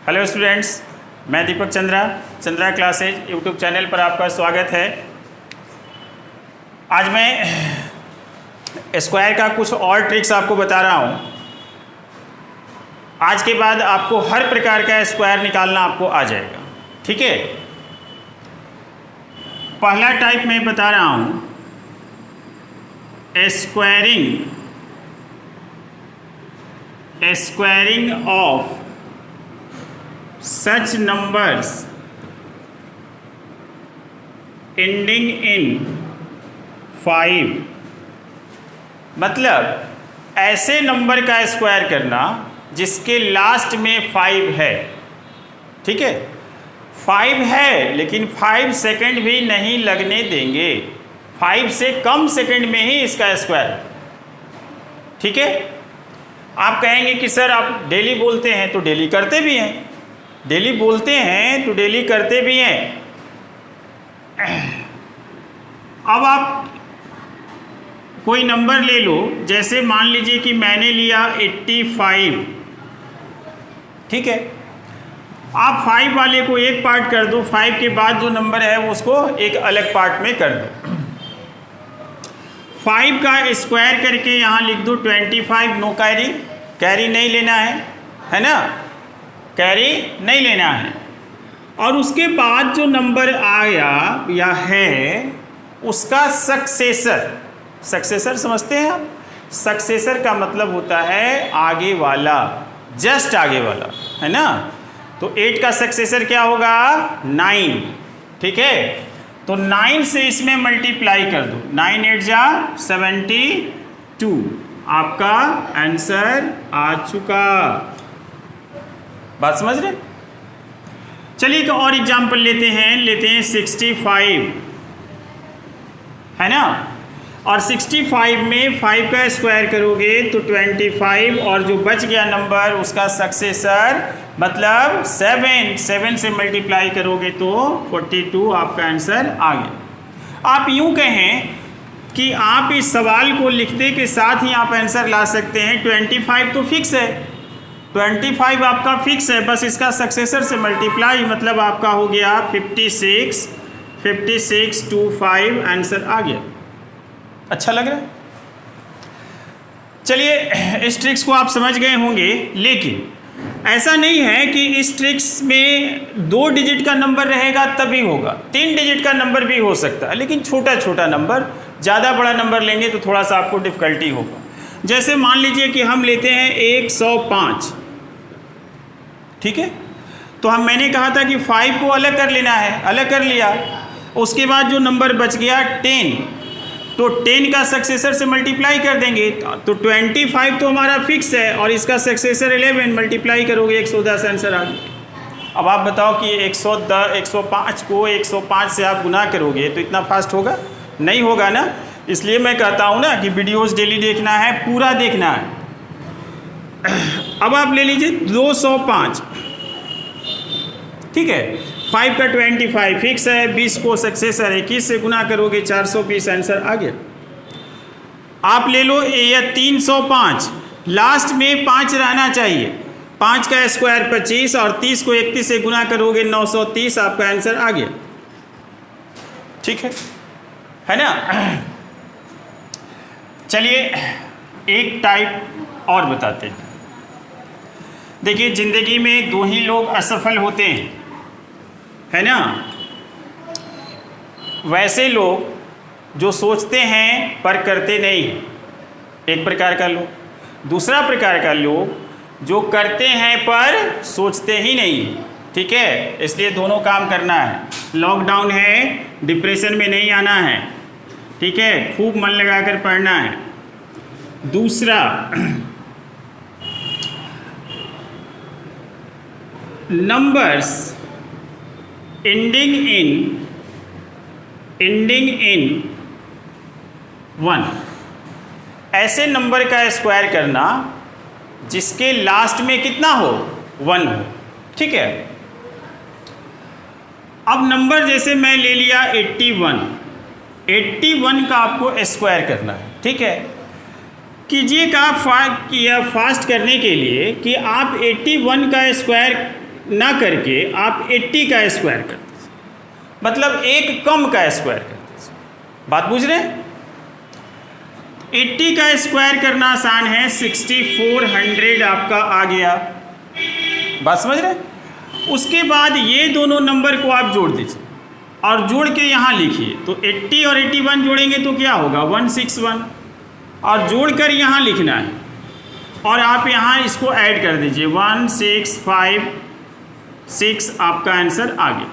Hello students, मैं दीपक Chandra classes YouTube channel पर आपका स्वागत है। आज मैं स्क्वायर का कुछ और ट्रिक्स आपको बता रहा हूँ। आज के बाद आपको हर प्रकार का स्क्वायर निकालना आपको आ जाएगा, ठीक है। पहला टाइप मैं बता रहा हूँ, squaring of such numbers ending in 5। मतलब ऐसे नंबर का स्क्वायर करना जिसके लास्ट में 5 है, ठीक है। 5 है लेकिन 5 सेकंड भी नहीं लगने देंगे, 5 से कम सेकंड में ही इसका स्क्वायर, ठीक है। आप कहेंगे कि सर आप डेली बोलते हैं तो डेली करते भी हैं, डेली बोलते हैं तो डेली करते भी हैं। अब आप कोई नंबर ले लो, जैसे मान लीजिए कि मैंने लिया 85, ठीक है। आप 5 वाले को एक पार्ट कर दो, 5 के बाद जो नंबर है वो उसको एक अलग पार्ट में कर दो। 5 का स्क्वायर करके यहाँ लिख दो 25, नो कैरी, कैरी नहीं लेना है ना, कैरी नहीं लेना है। और उसके बाद जो नंबर आया या है उसका सक्सेसर समझते हैं आप। सक्सेसर का मतलब होता है आगे वाला, जस्ट आगे वाला, है ना। तो 8 का सक्सेसर क्या होगा, 9, ठीक है। तो 9 से इसमें मल्टीप्लाई कर दो, 9 8 जा 72, आपका आंसर आ चुका। बात समझ रहे? चलिए एक और एग्जाम्पल लेते हैं 65, है ना। और 65 में 5 का स्क्वायर करोगे तो 25, और जो बच गया नंबर उसका सक्सेसर मतलब 7 से मल्टीप्लाई करोगे तो 42, आपका आंसर आ गया। आप यूं कहें कि आप इस सवाल को लिखते के साथ ही आप आंसर ला सकते हैं। 25 तो फिक्स है, 25 आपका फिक्स है, बस इसका सक्सेसर से मल्टीप्लाई, मतलब आपका हो गया 56 to 5, आंसर आ गया। अच्छा लग रहा है? चलिए इस ट्रिक्स को आप समझ गए होंगे, लेकिन ऐसा नहीं है कि इस ट्रिक्स में 2 डिजिट का नंबर रहेगा तभी होगा, 3 डिजिट का नंबर भी हो सकता है, लेकिन छोटा छोटा नंबर। ज़्यादा बड़ा नंबर लेंगे तो थोड़ा सा आपको डिफ़िकल्टी होगा। जैसे मान लीजिए कि हम लेते हैं 105, ठीक है। तो मैंने कहा था कि 5 को अलग कर लेना है, अलग कर लिया। उसके बाद जो नंबर बच गया 10, तो 10 का सक्सेसर से मल्टीप्लाई कर देंगे तो 25 तो हमारा फिक्स है, और इसका सक्सेसर 11, मल्टीप्लाई करोगे 110, आंसर आ गया। अब आप बताओ कि 105 को 105 से आप गुना करोगे तो इतना फास्ट होगा? नहीं होगा ना। इसलिए मैं कहता हूँ ना कि वीडियोज़ डेली देखना है, पूरा देखना है। अब आप ले लीजिए 205, ठीक है। 5 का 25 फिक्स है, 20 को सक्सेसर 21 से गुना करोगे 420, आंसर आ गया। आप ले लो ये 305, लास्ट में 5 रहना चाहिए, 5 का स्क्वायर 25, और 30 को 31 से गुना करोगे 930, आपका आंसर आ गया, ठीक है ना। चलिए एक टाइप और बताते हैं। देखिए ज़िंदगी में 2 ही लोग असफल होते हैं, है ना। वैसे लोग जो सोचते हैं पर करते नहीं, एक प्रकार का लोग। दूसरा प्रकार का लोग जो करते हैं पर सोचते ही नहीं, ठीक है। इसलिए दोनों काम करना है। लॉकडाउन है, डिप्रेशन में नहीं आना है, ठीक है। खूब मन लगाकर पढ़ना है। दूसरा, नंबर्स एंडिंग इन 1, ऐसे नंबर का स्क्वायर करना जिसके लास्ट में कितना हो, 1 हो, ठीक है। अब नंबर जैसे मैं ले लिया 81 का आपको स्क्वायर करना है, ठीक है। कीजिएगा फास्ट करने के लिए कि आप 81 का स्क्वायर ना करके आप 80 का स्क्वायर करते, मतलब एक कम का स्क्वायर करते। बात बुझ रहे हैं? 80 का स्क्वायर करना आसान है, 6400 आपका आ गया। बात समझ रहे हैं? उसके बाद ये दोनों नंबर को आप जोड़ दीजिए और जोड़ के यहाँ लिखिए। तो 80 और 81 जोड़ेंगे तो क्या होगा 161, और जोड़कर यहाँ लिखना है और आप यहाँ इसको ऐड कर दीजिए 1656 आपका आंसर आ गया।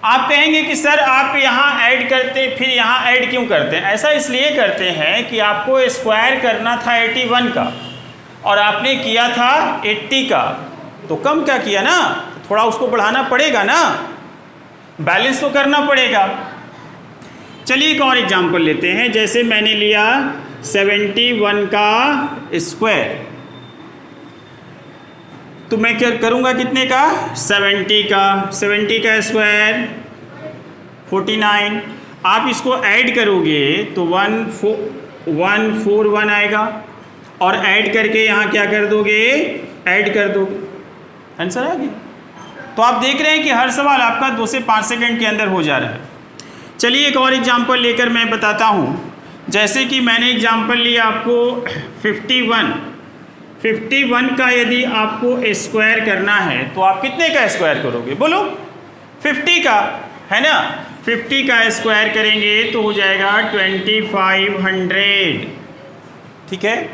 आप कहेंगे कि सर आप यहाँ ऐड करते फिर यहाँ ऐड क्यों करते हैं? ऐसा इसलिए करते हैं कि आपको स्क्वायर करना था 81 का और आपने किया था 80 का, तो कम क्या किया ना, थोड़ा उसको बढ़ाना पड़ेगा ना, बैलेंस तो करना पड़ेगा। चलिए एक और एग्जांपल लेते हैं। जैसे मैंने लिया 71 का स्क्वायर, तो मैं क्या करूंगा कितने का 70 का स्क्वायर 49। आप इसको ऐड करोगे तो 141 आएगा और ऐड करके यहाँ क्या कर दोगे, ऐड कर दोगे, आंसर आ गया। तो आप देख रहे हैं कि हर सवाल आपका 2 से 5 सेकंड के अंदर हो जा रहा है। चलिए एक और एग्जांपल लेकर मैं बताता हूँ। जैसे कि मैंने एग्जांपल लिया आपको 51 का यदि आपको स्क्वायर करना है तो आप कितने का स्क्वायर करोगे बोलो? 50 का, है ना। 50 का स्क्वायर करेंगे तो हो जाएगा 2500, ठीक है।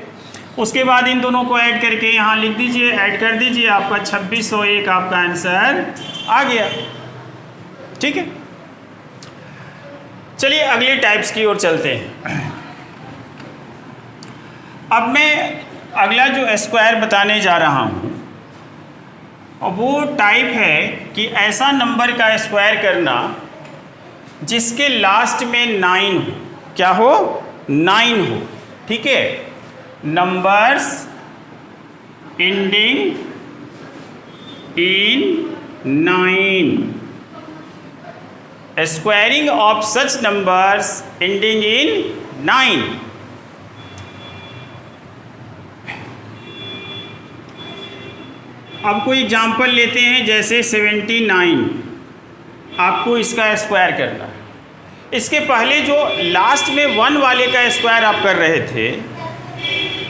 उसके बाद इन दोनों को ऐड करके यहाँ लिख दीजिए, ऐड कर दीजिए, आपका 2601 आपका आंसर आ गया, ठीक है। चलिए अगले टाइप्स की ओर चलते हैं। अब मैं अगला जो स्क्वायर बताने जा रहा हूँ वो टाइप है कि ऐसा नंबर का स्क्वायर करना जिसके लास्ट में 9 हो। क्या हो? 9 हो, ठीक है। Numbers ending in 9, squaring of such numbers ending in 9। अब कोई एग्जाम्पल लेते हैं, जैसे 79 आपको इसका स्क्वायर करना है। इसके पहले जो लास्ट में 1 वाले का स्क्वायर आप कर रहे थे,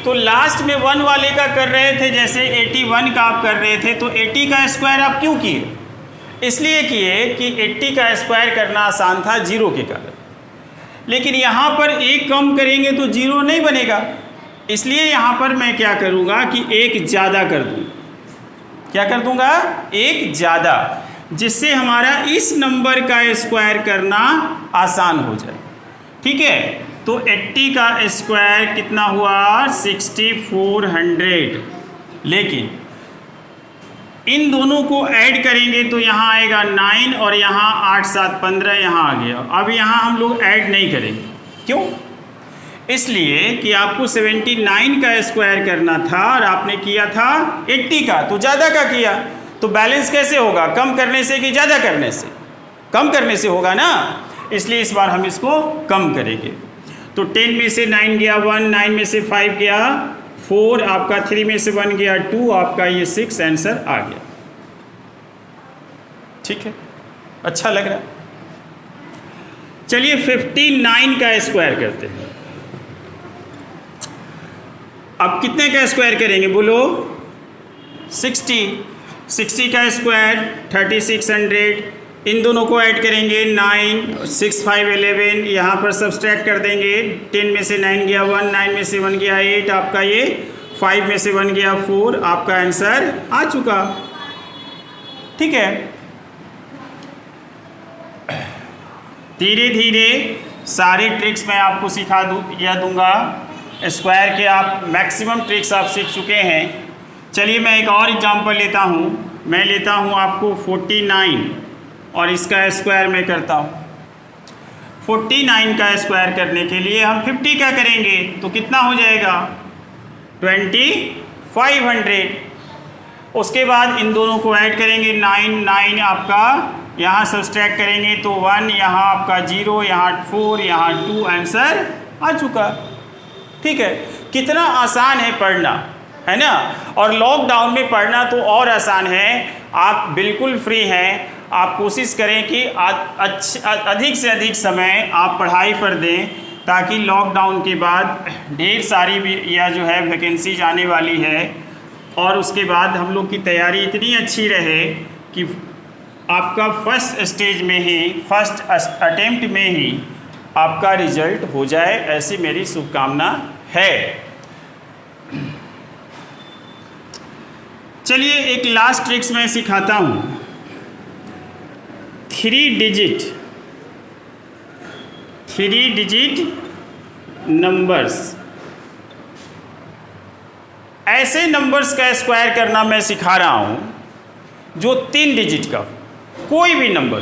तो लास्ट में 1 वाले का कर रहे थे, जैसे 81 का आप कर रहे थे, तो 80 का स्क्वायर आप क्यों किए? इसलिए किए कि 80 का स्क्वायर करना आसान था 0 के कारण। लेकिन यहाँ पर एक कम करेंगे तो 0 नहीं बनेगा, इसलिए यहाँ पर मैं क्या करूँगा कि एक ज़्यादा कर दूँ। क्या कर दूंगा? एक ज़्यादा, जिससे हमारा इस नंबर का स्क्वायर करना आसान हो जाए, ठीक है। तो 80 का स्क्वायर कितना हुआ? 6400। लेकिन इन दोनों को ऐड करेंगे तो यहाँ आएगा 9 और यहाँ 8 7 15 यहाँ आ गया। अब यहाँ हम लोग ऐड नहीं करेंगे, क्यों? इसलिए कि आपको 79 का स्क्वायर करना था और आपने किया था 80 का, तो ज़्यादा का किया, तो बैलेंस कैसे होगा? कम करने से कि ज़्यादा करने से? कम करने से होगा ना, इसलिए इस बार हम इसको कम करेंगे। तो 10 में से 9 गया 1, 9 में से 5 गया 4, आपका 3 में से 1 गया 2, आपका ये 6 आंसर आ गया, ठीक है। अच्छा लग रहा है? चलिए 59 का स्क्वायर करते हैं। अब कितने का स्क्वायर करेंगे बोलो? 60 का स्क्वायर 3600। इन दोनों को ऐड करेंगे 9 6 5 11, यहाँ पर सब्सट्रैक्ट कर देंगे। 10 में से 9 गया 1, 9 में से 1 गया 8, आपका ये 5 में से 1 गया 4, आपका आंसर आ चुका, ठीक है। धीरे धीरे सारे ट्रिक्स मैं आपको सिखा दूंगा। स्क्वायर के आप मैक्सिमम ट्रिक्स आप सीख चुके हैं। चलिए मैं एक और एग्जांपल लेता हूँ। मैं लेता हूँ आपको 49 और इसका स्क्वायर मैं करता हूँ। 49 का स्क्वायर करने के लिए हम 50 का करेंगे तो कितना हो जाएगा? 2500। उसके बाद इन दोनों को ऐड करेंगे 9 आपका यहाँ सब्सट्रैक्ट करेंगे तो 1, यहाँ आपका 0, यहाँ 4, यहाँ 2, आंसर आ चुका, ठीक है। कितना आसान है पढ़ना, है ना। और लॉकडाउन में पढ़ना तो और आसान है, आप बिल्कुल फ्री हैं, आप कोशिश करें कि अधिक से अधिक समय आप पढ़ाई पर दें, ताकि लॉकडाउन के बाद ढेर सारी भी या जो है वैकेंसी आने वाली है, और उसके बाद हम लोग की तैयारी इतनी अच्छी रहे कि आपका फर्स्ट स्टेज में ही, फर्स्ट अटेम्प्ट में ही आपका रिजल्ट हो जाए, ऐसी मेरी शुभकामना है। चलिए एक लास्ट ट्रिक्स मैं सिखाता हूँ। 3 डिजिट नंबर्स, ऐसे नंबर्स का स्क्वायर करना मैं सिखा रहा हूँ जो 3 डिजिट का, कोई भी नंबर,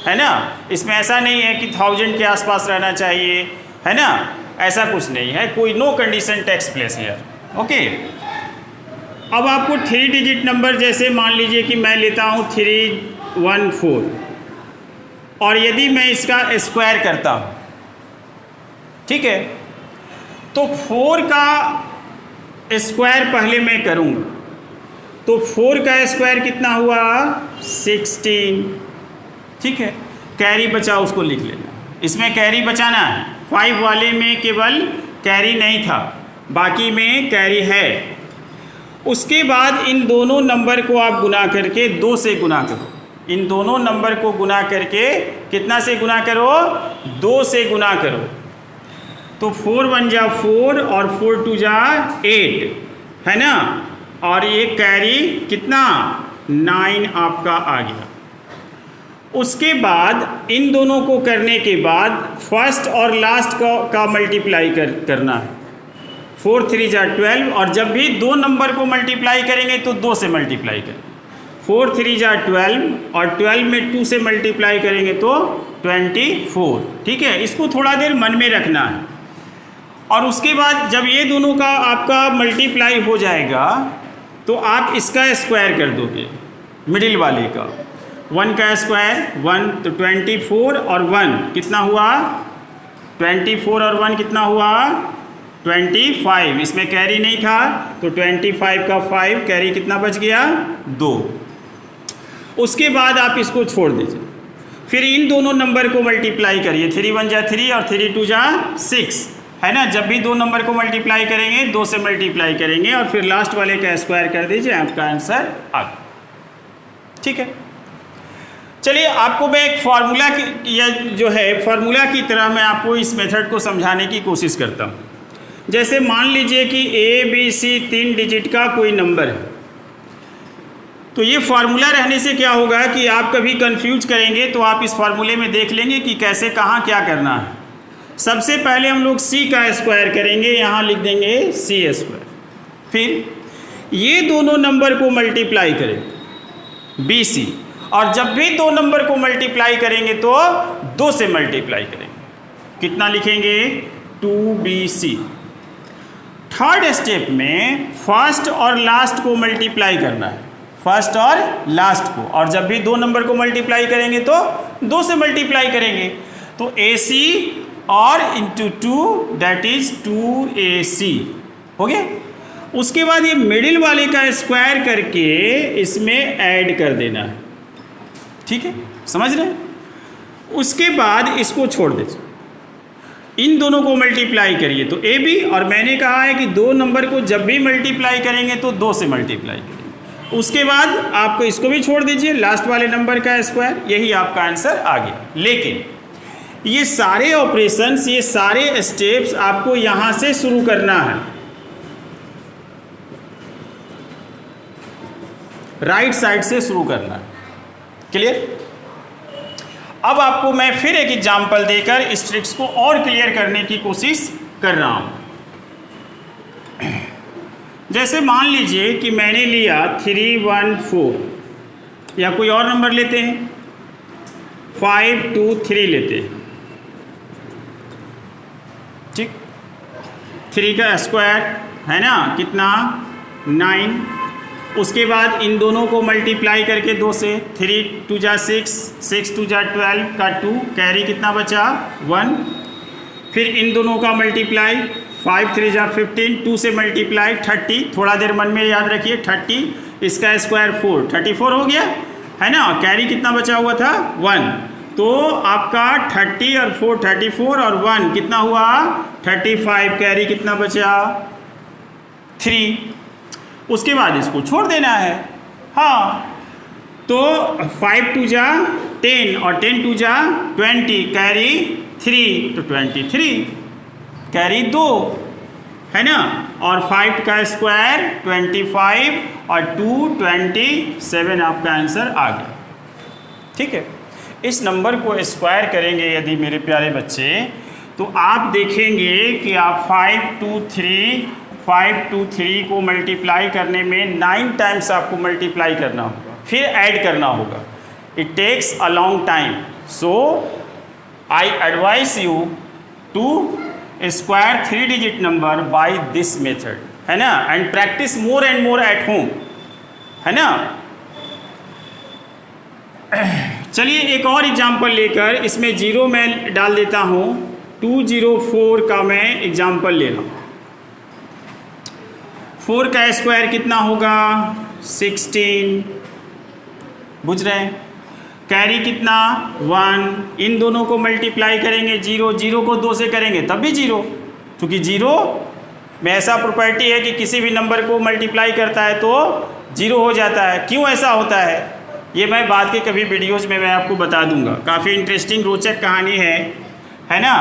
है ना। इसमें ऐसा नहीं है कि 1000 के आसपास रहना चाहिए, है ना, ऐसा कुछ नहीं है, कोई no condition takes place here, okay. अब आपको 3 डिजिट नंबर, जैसे मान लीजिए कि मैं लेता हूँ 314, और यदि मैं इसका स्क्वायर करता हूँ, ठीक है, तो 4 का स्क्वायर पहले मैं करूँगा, तो 4 का स्क्वायर कितना हुआ 16, ठीक है। कैरी बचा, उसको लिख लेना, इसमें कैरी बचाना है। 5 वाले में केवल कैरी नहीं था, बाकी में कैरी है। उसके बाद इन दोनों नंबर को आप गुना करके 2 से गुना करो, इन दोनों नंबर को गुना करके कितना से गुना करो, 2 से गुना करो, तो 4 1 जा 4 और 4 2 जा 8, है ना, और ये कैरी कितना 9 आपका आ गया। उसके बाद इन दोनों को करने के बाद फर्स्ट और लास्ट का मल्टीप्लाई करना है। 4 3 जा 12, और जब भी 2 नंबर को मल्टीप्लाई करेंगे तो 2 से मल्टीप्लाई करें। 4 3 जा 12, और 12 में 2 से मल्टीप्लाई करेंगे तो 24, ठीक है। इसको थोड़ा देर मन में रखना है, और उसके बाद जब ये दोनों का आपका मल्टीप्लाई हो जाएगा तो आप इसका स्क्वायर कर दोगे, मिडिल वाले का। 1 का स्क्वायर 1, तो 24 और 1 कितना हुआ, 24 और 1 कितना हुआ 25, इसमें कैरी नहीं था, तो 25 का 5 कैरी कितना बच गया 2। उसके बाद आप इसको छोड़ दीजिए, फिर इन दोनों नंबर को मल्टीप्लाई करिए, 3 1 जा 3 और 3 2 जा 6, है ना। जब भी 2 नंबर को मल्टीप्लाई करेंगे 2 से मल्टीप्लाई करेंगे, और फिर लास्ट वाले का स्क्वायर कर दीजिए, आपका आंसर आ गया, ठीक है। चलिए आपको मैं एक फार्मूला की, या जो है फार्मूला की तरह मैं आपको इस मेथड को समझाने की कोशिश करता हूँ। जैसे मान लीजिए कि ABC 3 डिजिट का कोई नंबर है, तो ये फार्मूला रहने से क्या होगा कि आप कभी कंफ्यूज करेंगे तो आप इस फार्मूले में देख लेंगे कि कैसे कहाँ क्या करना है। सबसे पहले हम लोग C का स्क्वायर करेंगे, यहाँ लिख देंगे C स्क्वायर, फिर ये दोनों नंबर को मल्टीप्लाई करेंगे BC, और जब भी 2 नंबर को मल्टीप्लाई करेंगे तो 2 से मल्टीप्लाई करेंगे, कितना लिखेंगे 2BC। थर्ड स्टेप में फर्स्ट और लास्ट को मल्टीप्लाई करना है, फर्स्ट और लास्ट को, और जब भी 2 नंबर को मल्टीप्लाई करेंगे तो 2 से मल्टीप्लाई करेंगे, तो AC और इंटू 2 दैट इज 2AC, हो गया। उसके बाद ये मिडिल वाले का स्क्वायर करके इसमें ऐड कर देना है, ठीक है, समझ रहे हैं। उसके बाद इसको छोड़ दीजिए, इन दोनों को मल्टीप्लाई करिए तो AB, और मैंने कहा है कि 2 नंबर को जब भी मल्टीप्लाई करेंगे तो 2 से मल्टीप्लाई करेंगे। उसके बाद आपको इसको भी छोड़ दीजिए, लास्ट वाले नंबर का स्क्वायर, यही आपका आंसर आ गया। लेकिन ये सारे ऑपरेशंस, ये सारे स्टेप्स आपको यहाँ से शुरू करना है, राइट साइड से शुरू करना है, क्लियर। अब आपको मैं फिर एक एग्जांपल देकर इस ट्रिक्स को और क्लियर करने की कोशिश कर रहा हूं। जैसे मान लीजिए कि मैंने लिया 314, या कोई और नंबर लेते हैं, 523 लेते हैं, ठीक। 3 का स्क्वायर है ना कितना 9, उसके बाद इन दोनों को मल्टीप्लाई करके 2 से, 3 2 जा 6, 6 2 जा 12 का 2, कैरी कितना बचा 1, फिर इन दोनों का मल्टीप्लाई 5 3 जा 15, 2 से मल्टीप्लाई 30, थोड़ा देर मन में याद रखिए 30, इसका स्क्वायर 4, 34 हो गया है ना। कैरी कितना बचा हुआ था 1, तो आपका 30 और 4 34 और 1 कितना हुआ 35, कैरी कितना बचा 3। उसके बाद इसको छोड़ देना है। हाँ, तो 5 2 जा 10 और 10 2 जा 20, कैरी 3, तो 23, कैरी 2 है ना। और 5 का स्क्वायर 25 और 2 27, आपका आंसर आ गया। ठीक है, इस नंबर को स्क्वायर करेंगे यदि मेरे प्यारे बच्चे, तो आप देखेंगे कि आप 5 2 3 को मल्टीप्लाई करने में 9 टाइम्स आपको मल्टीप्लाई करना होगा, फिर ऐड करना होगा। It takes a long time, so I advise you to square 3 digit number by this method, है ना, and practice more and more at home, है ना। चलिए एक और एग्जाम्पल लेकर इसमें जीरो मैं डाल देता हूँ। 204 का मैं एग्जाम्पल ले रहा हूँ। 4 का स्क्वायर कितना होगा 16, बुझ रहे हैं। कैरी कितना 1, इन दोनों को मल्टीप्लाई करेंगे 0, 0 को 2 से करेंगे तब भी 0, क्योंकि 0 में ऐसा प्रॉपर्टी है कि किसी भी नंबर को मल्टीप्लाई करता है तो 0 हो जाता है। क्यों ऐसा होता है ये मैं बाद के कभी वीडियोज़ में मैं आपको बता दूंगा। काफ़ी इंटरेस्टिंग रोचक कहानी है ना।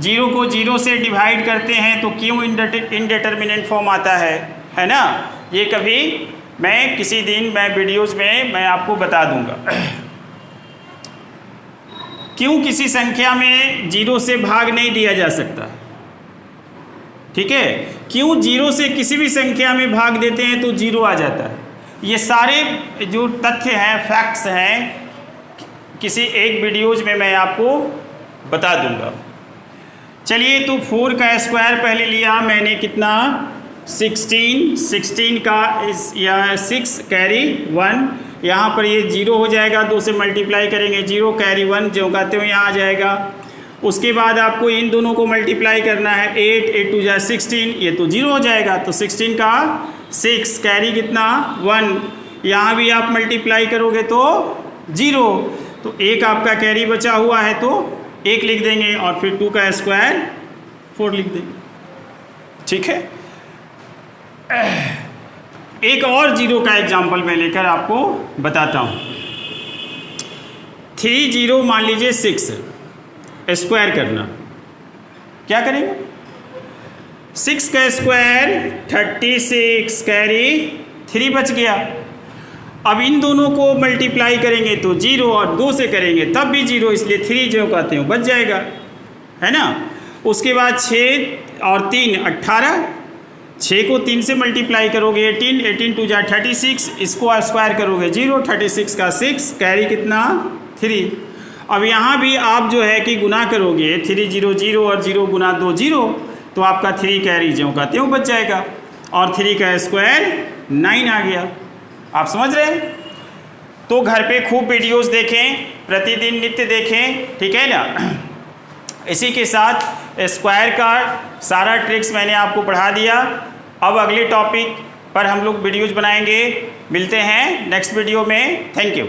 0 को 0 से डिवाइड करते हैं तो क्यों इनडेटर्मिनेंट फॉर्म आता है ना। ये कभी मैं किसी दिन मैं वीडियोज़ में मैं आपको बता दूंगा। क्यों किसी संख्या में 0 से भाग नहीं दिया जा सकता, ठीक है। क्यों 0 से किसी भी संख्या में भाग देते हैं तो 0 आ जाता है। ये सारे जो तथ्य हैं, फैक्ट्स हैं, किसी एक वीडियोज में मैं आपको बता दूंगा। चलिए, तो 4 का स्क्वायर पहले लिया मैंने कितना 16 का या 6 कैरी 1, यहाँ पर ये 0 हो जाएगा, 2 से मल्टीप्लाई करेंगे 0, कैरी 1 जो कहते हुए यहाँ आ जाएगा। उसके बाद आपको इन दोनों को मल्टीप्लाई करना है 8 8 2 जा 16, ये तो 0 हो जाएगा, तो 16 का 6, कैरी कितना 1, यहाँ भी आप मल्टीप्लाई करोगे तो 0, तो 1 आपका कैरी बचा हुआ है तो 1 लिख देंगे और फिर 2 का स्क्वायर 4 लिख देंगे, ठीक है। एक और 0 का एग्जाम्पल मैं लेकर आपको बताता हूँ। 3 0 मान लीजिए 6 स्क्वायर करना, क्या करेंगे 6 का स्क्वायर 36, कैरी 3 बच गया। अब इन दोनों को मल्टीप्लाई करेंगे तो 0 और 2 से करेंगे तब भी 0, इसलिए 3 जो कहते हैं बच जाएगा, है ना। उसके बाद 6 और 3 18, 6 को 3 से मल्टीप्लाई करोगे 18, 18 2 जा 36, इसको स्क्वायर करोगे 0, 36 का 6, कैरी कितना 3। अब यहाँ भी आप जो है कि गुना करोगे 3 0 0 और 0 गुना 2 0, तो आपका 3 कैरी जो कहते हैं बच जाएगा और 3 का स्क्वायर 9 आ गया। आप समझ रहे हैं। तो घर पे खूब वीडियोस देखें, प्रतिदिन नित्य देखें, ठीक है ना। इसी के साथ स्क्वायर का सारा ट्रिक्स मैंने आपको पढ़ा दिया। अब अगले टॉपिक पर हम लोग वीडियोस बनाएंगे। मिलते हैं नेक्स्ट वीडियो में। Thank you.